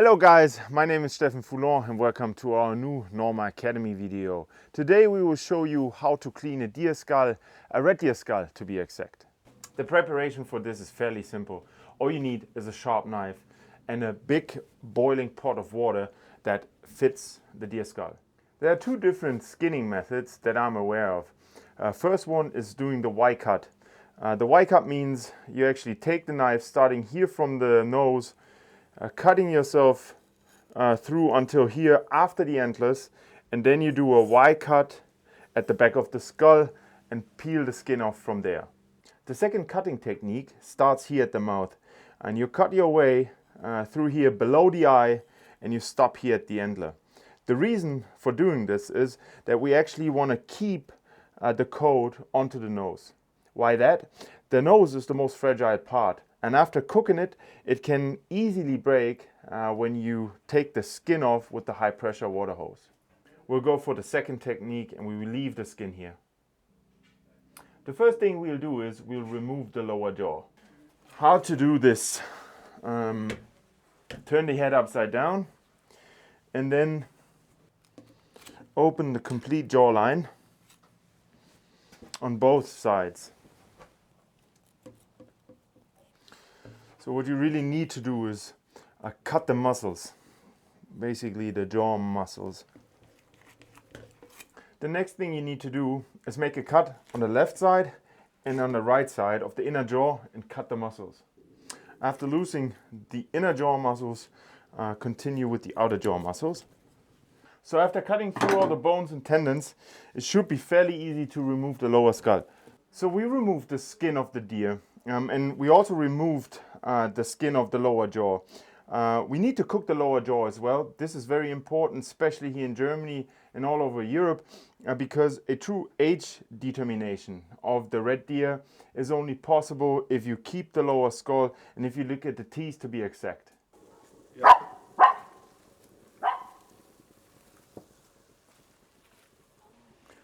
Hello guys, my name is Steffen Foullon and welcome to our new Norma Academy video. Today we will show you how to clean a deer skull, a red deer skull to be exact. The preparation for this is fairly simple. All you need is a sharp knife and a big boiling pot of water that fits the deer skull. There are two different skinning methods that I'm aware of. First one is doing the Y cut. The Y cut means you actually take the knife starting here from the nose, cutting yourself through until here after the antlers, and then you do a Y cut at the back of the skull and peel the skin off from there. The second cutting technique starts here at the mouth, and you cut your way through here below the eye and you stop here at the antler. The reason for doing this is that we actually want to keep the coat onto the nose. Why that? The nose is the most fragile part, and after cooking it, it can easily break when you take the skin off with the high pressure water hose. We'll go for the second technique and we will leave the skin here. The first thing we'll do is we'll remove the lower jaw. How to do this? Turn the head upside down and then open the complete jawline on both sides. So what you really need to do is cut the muscles, basically the jaw muscles. The next thing you need to do is make a cut on the left side and on the right side of the inner jaw and cut the muscles. After losing the inner jaw muscles, continue with the outer jaw muscles. So after cutting through all the bones and tendons, it should be fairly easy to remove the lower skull. So we removed the skin of the deer and we also removed the skin of the lower jaw. We need to cook the lower jaw as well. This is very important, especially here in Germany and all over Europe, because a true age determination of the red deer is only possible if you keep the lower skull and if you look at the teeth to be exact. Yeah.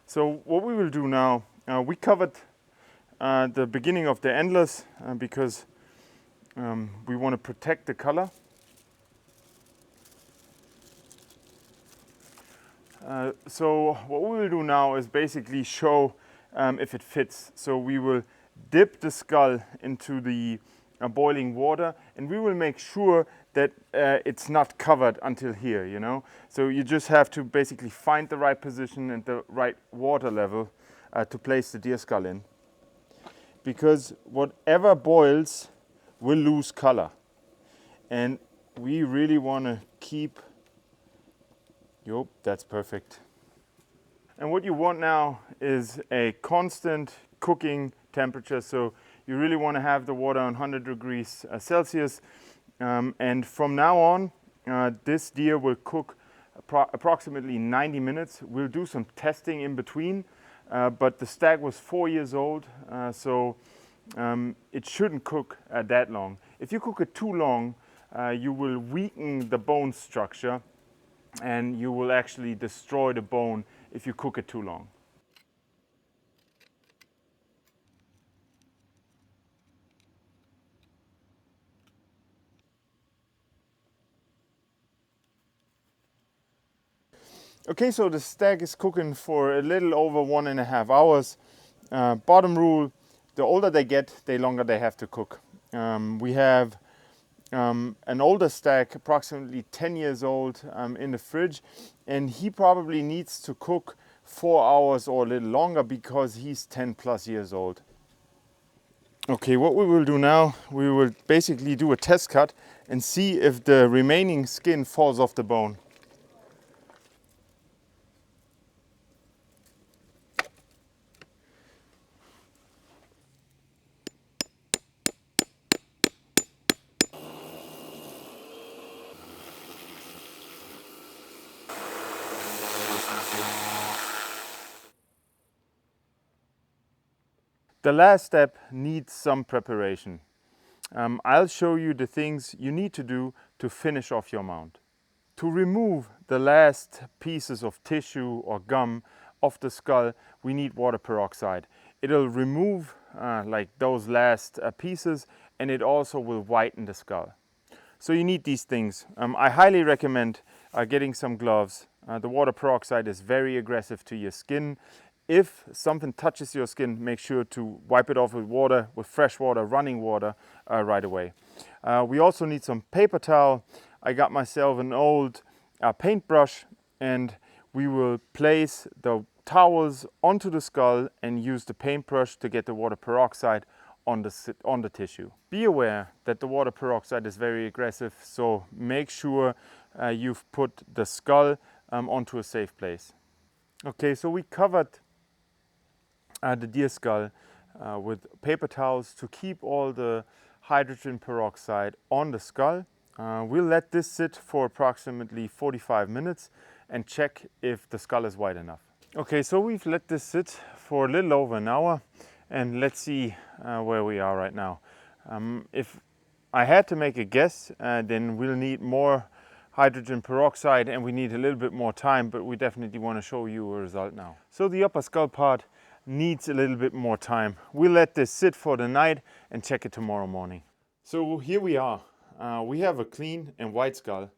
So what we will do now, we covered the beginning of the antlers because we want to protect the color. So what we will do now is basically show if it fits. So we will dip the skull into the boiling water and we will make sure that it's not covered until here, you know. So you just have to basically find the right position and the right water level to place the deer skull in. Because whatever boils will lose color, and we really want to keep, yup, that's perfect. And what you want now is a constant cooking temperature, so you really want to have the water on 100 degrees Celsius, and from now on this deer will cook approximately 90 minutes. We'll do some testing in between, but the stag was 4 years old, so it shouldn't cook that long. If you cook it too long, you will weaken the bone structure and you will actually destroy the bone if you cook it too long. Okay, so the stag is cooking for a little over 1.5 hours. Bottom rule, the older they get, the longer they have to cook. We have an older stag, approximately 10 years old, in the fridge, and he probably needs to cook 4 hours or a little longer because he's 10 plus years old. Okay, what we will do now, we will basically do a test cut and see if the remaining skin falls off the bone. The last step needs some preparation. I'll show you the things you need to do to finish off your mount. To remove the last pieces of tissue or gum off the skull, we need water peroxide. It'll remove like those last pieces, and it also will whiten the skull. So you need these things. I highly recommend getting some gloves. The water peroxide is very aggressive to your skin. If something touches your skin, make sure to wipe it off with water, with fresh water, running water, right away. We also need some paper towel. I got myself an old paintbrush, and we will place the towels onto the skull and use the paintbrush to get the water peroxide on the tissue. Be aware that the water peroxide is very aggressive, so make sure you've put the skull onto a safe place. Okay, so we covered the deer skull with paper towels to keep all the hydrogen peroxide on the skull. We'll let this sit for approximately 45 minutes and check if the skull is white enough. Okay, so we've let this sit for a little over an hour, and let's see where we are right now. If I had to make a guess, then we'll need more hydrogen peroxide and we need a little bit more time, but we definitely want to show you a result now. So the upper skull part needs a little bit more time. We'll let this sit for the night and check it tomorrow morning. So here we are. We have a clean and white skull.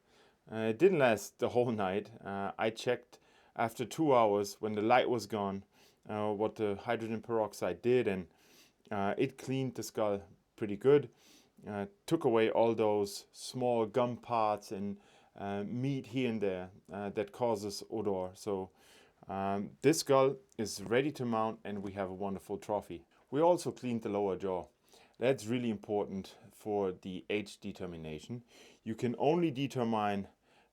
It didn't last the whole night. I checked after 2 hours when the light was gone what the hydrogen peroxide did, and it cleaned the skull pretty good. Took away all those small gum parts and meat here and there that causes odor. So this skull is ready to mount and we have a wonderful trophy. We also cleaned the lower jaw. That's really important for the age determination. You can only determine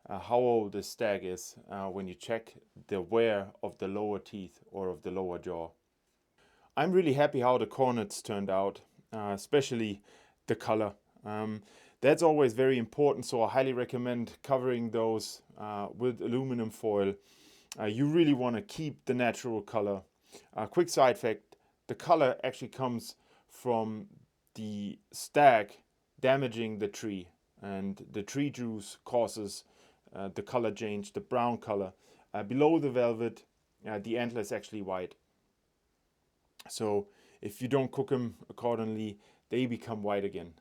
how old the stag is when you check the wear of the lower teeth or of the lower jaw. I'm really happy how the cornets turned out, especially the color. That's always very important, so I highly recommend covering those with aluminum foil. You really want to keep the natural color. Quick side fact, the color actually comes from the stag damaging the tree, and the tree juice causes the color change, the brown color. Below the velvet, the antler is actually white. So if you don't cook them accordingly, they become white again.